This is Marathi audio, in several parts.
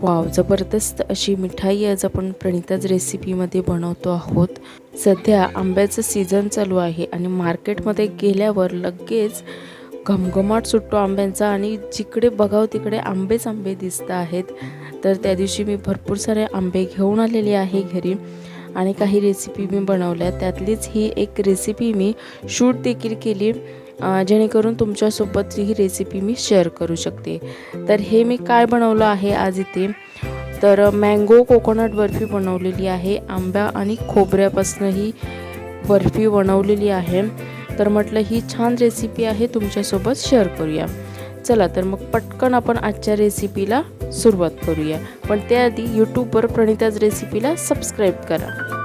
वाव, जबरदस्त अशी मिठाई आज आपण प्रणिताज रेसिपीमध्ये बनवतो आहोत। सध्या आंब्याचं सीझन चालू आहे आणि मार्केटमध्ये गेल्यावर लगेच घमघमाट सुटतो आंब्यांचा आणि जिकडे बघाव तिकडे आंबेच आंबे दिसत आहेत। तर त्या दिवशी मी भरपूर सारे आंबे घेऊन आलेले आहे घरी आणि काही रेसिपी मी बनवल्या। त्यातलीच ही एक रेसिपी मी शूट देखील केली जेणेकरून तुमच्यासोबत ही रेसिपी मी शेअर करू शकते। तर हे मी काय बनवलं आहे आज इथे, तर मँगो कोकोनट बर्फी बनवलेली आहे। आंबा आणि खोबऱ्यापासून ही बर्फी बनवलेली आहे। तर म्हटलं ही छान रेसिपी आहे, तुमच्यासोबत शेअर करूया। चला तर मग पटकन आपण आजच्या रेसिपीला सुरुवात करूया। पण त्याआधी यूट्यूबवर प्रणिताज रेसिपीला सबस्क्राईब करा।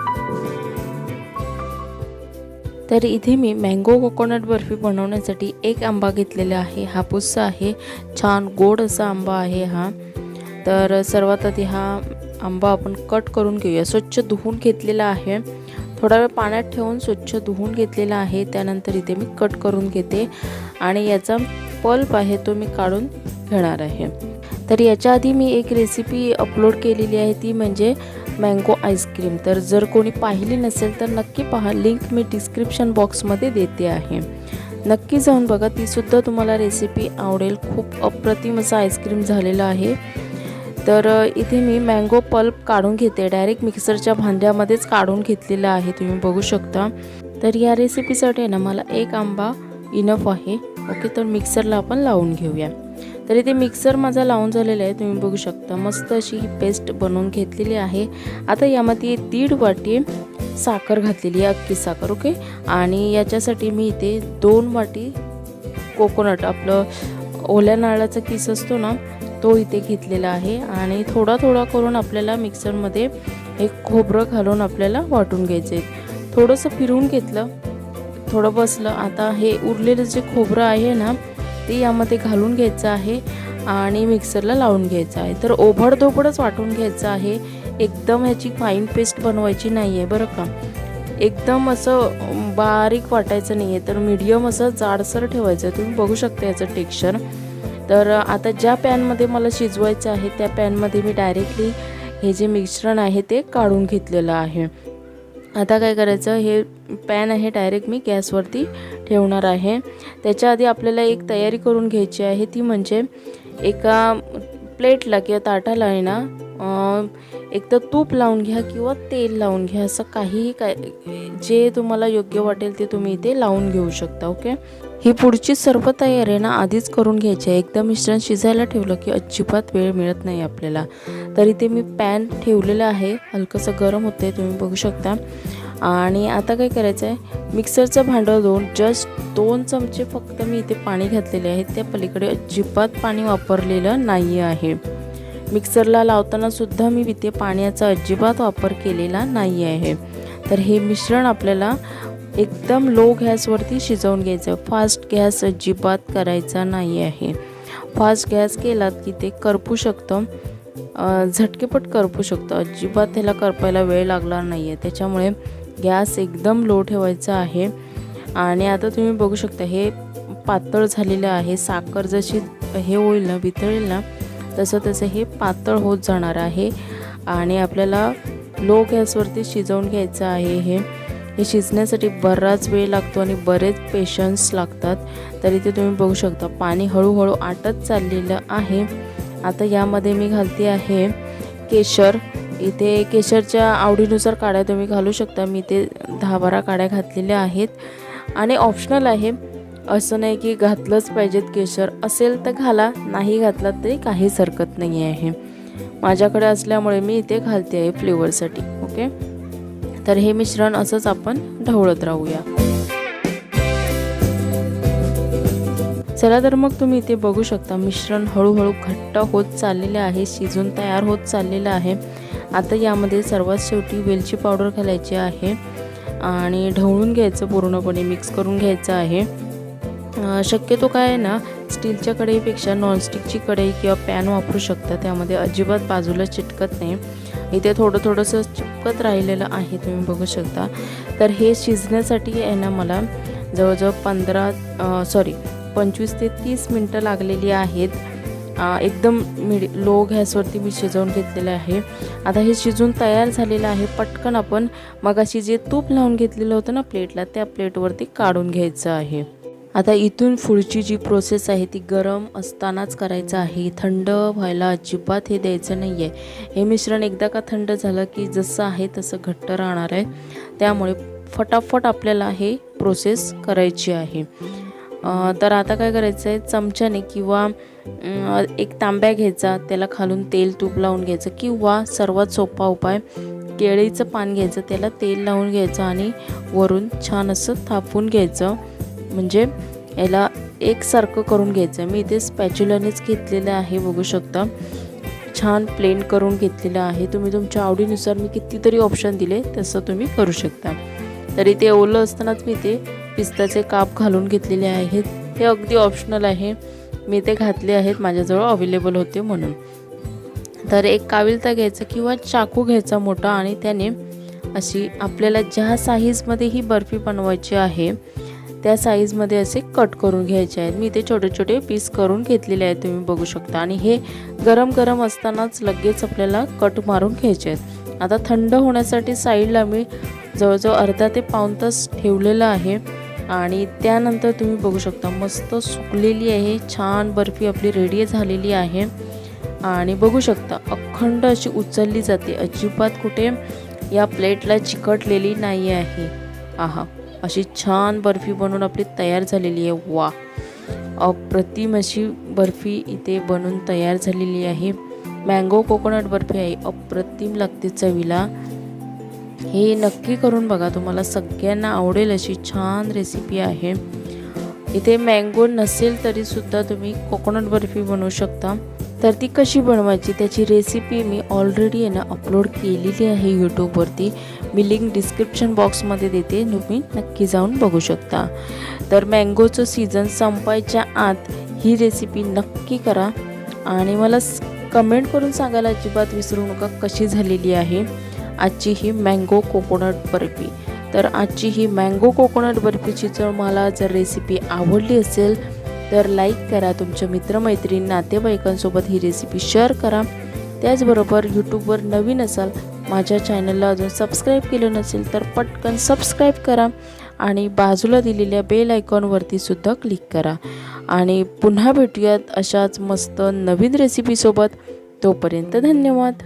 तर इथे मी मँगो कोकोनट बर्फी बनवण्यासाठी एक आंबा घेतलेला आहे। हापूसचा आहे, छान गोड असा आंबा आहे हा। तर सर्वात आधी हा आंबा आपण कट करून घेऊया। स्वच्छ धुवून घेतलेला आहे, थोडा वेळ पाण्यात ठेवून स्वच्छ धुवून घेतलेला आहे। त्यानंतर इथे मी कट करून घेते आणि याचा पल्प आहे तो मी काढून घेणार आहे। तर याच्या आधी मी एक रेसिपी अपलोड केलेली आहे, ती म्हणजे मँगो आईस्क्रीम। तर जर कोणी पाहिली नसेल तर नक्की पहा, लिंक मी डिस्क्रिप्शन बॉक्समध्ये देते आहे, नक्की जाऊन बघा, ती सुद्धा तुम्हाला रेसिपी आवडेल। खूप अप्रतिम असा आईस्क्रीम झालेला आहे। तर इथे मी मँगो पल्प काढून घेते, डायरेक्ट मिक्सरच्या भांड्यामध्येच काढून घेतलेला आहे, तुम्ही बघू शकता। तर या रेसिपीसाठी ना मला एक आंबा इनफ आहे। ओके, तर मिक्सरला आपण लावून घेऊया। तर इथे मिक्सर माझा लावून झालेला आहे, तुम्ही बघू शकता। मस्त अशी ही पेस्ट बनवून घेतलेली आहे। आता यामध्ये 1.5 वाटी साखर घातलेली आहे, अख्खी साखर। ओके, आणि याच्यासाठी मी इथे 2 वाटी कोकोनट, आपलं ओल्या नारळाचा किस असतो ना, तो इथे घेतलेला आहे। आणि थोडा थोडा करून आपल्याला मिक्सरमध्ये एक खोबरं घालून आपल्याला वाटून घ्यायचं आहे। थोडंसं फिरवून घेतलं, थोडं बसलं। आता हे उरलेलं जे खोबरं आहे ना, ते यामध्ये घालून घ्यायचं आहे आणि मिक्सरला लावून घ्यायचं आहे। तर ओबडधोबडच वाटून घ्यायचं आहे, एकदम ह्याची फाईन पेस्ट बनवायची नाही आहे बरं का। एकदम असं बारीक वाटायचं नाही आहे, तर मीडियम असं जाडसर ठेवायचं। तुम्ही बघू शकता याचं टेक्स्चर। तर आता ज्या पॅनमध्ये मला शिजवायचं आहे त्या पॅनमध्ये मी डायरेक्टली हे जे मिश्रण आहे ते काढून घेतलेलं आहे। आता काय करायचं, हे पॅन आहे डायरेक्ट मी गॅसवरती ठेवणार आहे। त्याच्या आधी आपल्याला एक तयारी करून घ्यायची आहे, ती म्हणजे एका प्लेटला किंवा ताटाला आहे ना, एक तर तूप लावून घ्या किंवा तेल लावून घ्या, असं काहीही जे तुम्हाला योग्य वाटेल ते तुम्ही इथे लावून घेऊ शकता। ओके, ही पुढची सर्व तयारी आहे ना आधीच करून घ्यायची आहे। एकदा मिश्रण शिजायला ठेवलं की अजिबात वेळ मिळत नाही आपल्याला। तर इथे मी पॅन ठेवलेलं आहे, हलकंसं गरम होतं आहे, तुम्ही बघू शकता। आणि आता काय करायचं आहे, मिक्सरचं भांडं घेऊन जस्ट 2 चमचे फक्त मी इथे पाणी घातलेले आहे, त्या पलीकडे अजिबात पाणी वापरलेलं नाही आहे। मिक्सरला लावताना सुद्धा मी इथे पाण्याचा अजिबात वापर केलेला नाही आहे। तर हे मिश्रण आपल्याला एकदम लो गॅसवरती शिजवून घ्यायचं। फास्ट गॅस अजिबात करायचा नाही आहे। फास्ट गॅस केलात की ते करपू शकतं, झटकेपट करपू शकतं, अजिबात त्याला करपायला वेळ लागणार नाही आहे। त्याच्यामुळे गॅस एकदम लो ठेवायचा आहे। आणि आता तुम्ही बघू शकता हे पातळ झालेलं आहे। साखर जशी हे होईल ना, वितळेल ना, तसं तसं हे पातळ होत जाणार आहे। आणि आपल्याला लो गॅसवरती शिजवून घ्यायचं आहे। हे शिजण्यासाठी बराच वेळ लागतो आणि बरेच पेशन्स लागतात। तर इथे तुम्ही बघू शकता पाणी हळूहळू आटत चाललेलं आहे। आता यामध्ये मी घालते आहे केशर। इथे केशरच्या आवडीनुसार काड्या तुम्ही घालू शकता, मी ते 10-12 काड्या घातलेल्या आहेत। आणि ऑप्शनल आहे, असं नाही की घातलंच पाहिजेत केशर, असेल तर घाला, नाही घातलं तरी काहीच हरकत नाही आहे। माझ्याकडे असल्यामुळे मी इथे घालते आहे फ्लेवरसाठी। ओके, तर हे मिश्रण असंच आपण ढवळत राहूया। चला तर मग तुम्ही इथे बघू शकता मिश्रण हळूहळू घट्ट होत चाललेले आहे, शिजून तयार होत चाललेलं आहे। आता यामध्ये सर्वात शेवटी वेलची पावडर घालायची आहे आणि ढवळून घ्यायचं, पूर्णपणे मिक्स करून घ्यायचं आहे। शक्यतो काय आहे ना, स्टीलच्या कढईपेक्षा नॉनस्टिकची कढई किंवा पॅन वापरू शकता, त्यामध्ये अजिबात बाजूला चिटकत नाही। इथे थोडंसं चिपकत राहिलेलं आहे, तुम्ही बघू शकता। तर हे शिजण्यासाठी आहे ना मला जवळजवळ 25 ते 30 मिनटं लागलेली आहेत। एकदम लो गॅसवरती मी शिजवून घेतलेलं आहे। आता हे शिजून तयार झालेलं आहे। पटकन आपण मगाशी जे तूप लावून घेतलेलं होतं ना प्लेटला, त्या प्लेटवरती काढून घ्यायचं आहे। आता इथून पुढची जी प्रोसेस आहे ती गरम असतानाच करायचं आहे, थंड व्हायला अजिबात हे द्यायचं नाही आहे। हे मिश्रण एकदा का थंड झालं की जसं आहे तसं घट्ट राहणार आहे, त्यामुळे फटाफट आपल्याला हे प्रोसेस करायची आहे। तर आता काय करायचं आहे, चमच्याने किंवा एक तांब्या घ्यायचा, त्याला खालून तेल तूप लावून घ्यायचं, किंवा सर्वात सोपा उपाय केळीचं पान घ्यायचं, त्याला तेल लावून घ्यायचं आणि वरून छान असं थापून घ्यायचं, म्हणजे याला एकसारखं करून घ्यायचं। मी इथे स्पॅच्युलानेच घेतलेलं आहे, बघू शकता छान प्लेन करून घेतलेलं आहे। तुम्ही तुमच्या आवडीनुसार मी कितीतरी ऑप्शन दिले तसं तुम्ही करू शकता। तरी ते ओलं असतानाच मी ते पिस्ताचे काप घालून घेतलेले आहेत, हे अगदी ऑप्शनल आहे, मी ते घातले आहेत माझ्याजवळ अवेलेबल होते म्हणून। तर एक काविलता घ्यायचा किंवा चाकू घ्यायचा मोठा, आणि त्याने अशी आपल्याला ज्या साईजमध्ये ही बर्फी बनवायची आहे त्या साईजमध्ये असे कट करून घ्यायचे आहेत। मी ते छोटे छोटे पीस करून घेतलेले आहेत, तुम्ही बघू शकता। आणि हे गरम गरम असतानाच लगेच आपल्याला कट मारून घ्यायचे आहेत। आता थंड होण्यासाठी साईडला मी जवळजवळ अर्धा ते पाऊण तास ठेवलेलं आहे, आणि त्यानंतर तुम्ही बघू शकता मस्त सुकलेली आहे, छान बर्फी आपली रेडी झालेली आहे। आणि बघू शकता अखंड अशी उचलली जाते, अजिबात कुठे या प्लेटला चिकटलेली नाही आहे। आहा, अशी छान बर्फी बनवून आपली तयार झालेली आहे। वा, अप्रतिम अशी बर्फी इथे बनून तयार झालेली आहे। मँगो कोकोनट बर्फी आहे, अप्रतिम लागते चवीला। हे नक्की करून बघा, तुम्हाला सगळ्यांना आवडेल अशी छान रेसिपी आहे। इथे मँगो नसेल तरी सुद्धा तुम्ही कोकोनट बर्फी बनवू शकता। तर ती कशी बनवायची त्याची रेसिपी मी ऑलरेडी आहे ना अपलोड केलेली आहे यूट्यूबवरती, मी लिंक डिस्क्रिप्शन बॉक्समध्ये देते, तुम्ही नक्की जाऊन बघू शकता। तर मँगोचं सीझन संपायच्या आत ही रेसिपी नक्की करा, आणि मला कमेंट करून सांगायला अजिबात विसरू नका कशी झालेली आहे आजची ही मँगो कोकोनट बर्फी। तर आजची ही मँगो कोकोनट बर्फीची मला जर रेसिपी आवडली असेल तर लाईक करा, तुमच्या मित्रमैत्रीण नातेवाईकांसोबत ही रेसिपी शेअर करा। त्याचबरोबर यूट्यूबवर नवीन असाल, माझ्या चॅनलला अजून सबस्क्राईब केलं नसेल तर पटकन सबस्क्राईब करा, आणि बाजूला दिलेल्या बेल आयकॉनवरती सुद्धा क्लिक करा। आणि पुन्हा भेटूयात अशाच मस्त नवीन रेसिपीसोबत, तोपर्यंत धन्यवाद।